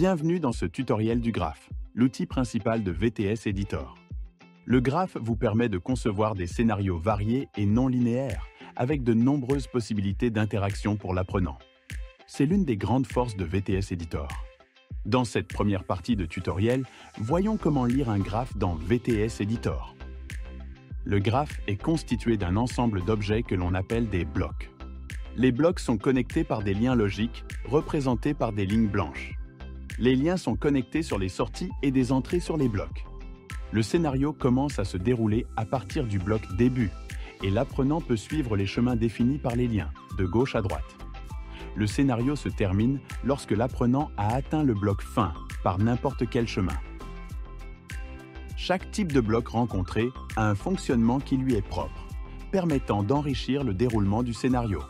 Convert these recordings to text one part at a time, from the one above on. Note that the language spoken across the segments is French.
Bienvenue dans ce tutoriel du graphe, l'outil principal de VTS Editor. Le graphe vous permet de concevoir des scénarios variés et non linéaires, avec de nombreuses possibilités d'interaction pour l'apprenant. C'est l'une des grandes forces de VTS Editor. Dans cette première partie de tutoriel, voyons comment lire un graphe dans VTS Editor. Le graphe est constitué d'un ensemble d'objets que l'on appelle des blocs. Les blocs sont connectés par des liens logiques, représentés par des lignes blanches. Les liens sont connectés sur les sorties et des entrées sur les blocs. Le scénario commence à se dérouler à partir du bloc début, et l'apprenant peut suivre les chemins définis par les liens, de gauche à droite. Le scénario se termine lorsque l'apprenant a atteint le bloc fin, par n'importe quel chemin. Chaque type de bloc rencontré a un fonctionnement qui lui est propre, permettant d'enrichir le déroulement du scénario.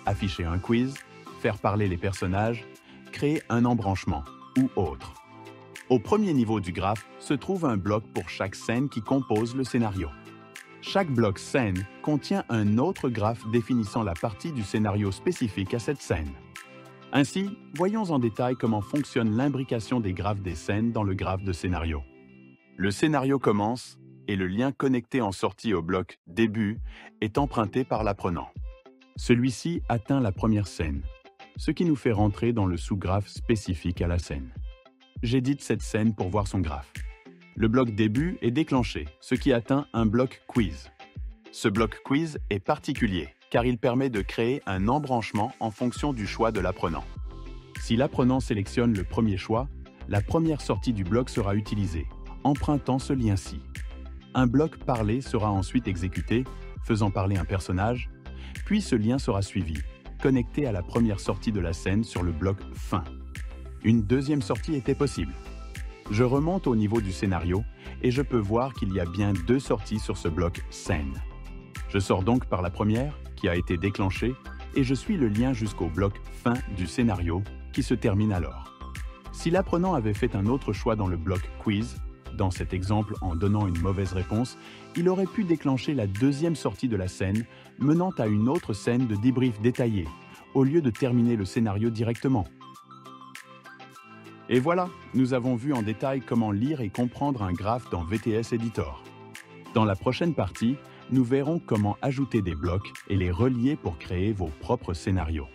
Afficher un quiz, faire parler les personnages, créer un embranchement ou autre. Au premier niveau du graphe se trouve un bloc pour chaque scène qui compose le scénario. Chaque bloc scène contient un autre graphe définissant la partie du scénario spécifique à cette scène. Ainsi, voyons en détail comment fonctionne l'imbrication des graphes des scènes dans le graphe de scénario. Le scénario commence et le lien connecté en sortie au bloc début est emprunté par l'apprenant. Celui-ci atteint la première scène, ce qui nous fait rentrer dans le sous-graphe spécifique à la scène. J'édite cette scène pour voir son graphe. Le bloc début est déclenché, ce qui atteint un bloc quiz. Ce bloc quiz est particulier, car il permet de créer un embranchement en fonction du choix de l'apprenant. Si l'apprenant sélectionne le premier choix, la première sortie du bloc sera utilisée, empruntant ce lien-ci. Un bloc parlé sera ensuite exécuté, faisant parler un personnage, puis ce lien sera suivi, connecté à la première sortie de la scène sur le bloc fin. Une deuxième sortie était possible. Je remonte au niveau du scénario et je peux voir qu'il y a bien deux sorties sur ce bloc scène. Je sors donc par la première, qui a été déclenchée, et je suis le lien jusqu'au bloc fin du scénario, qui se termine alors. Si l'apprenant avait fait un autre choix dans le bloc quiz, dans cet exemple en donnant une mauvaise réponse, il aurait pu déclencher la deuxième sortie de la scène, menant à une autre scène de débrief détaillé, au lieu de terminer le scénario directement. Et voilà, nous avons vu en détail comment lire et comprendre un graphe dans VTS Editor. Dans la prochaine partie, nous verrons comment ajouter des blocs et les relier pour créer vos propres scénarios.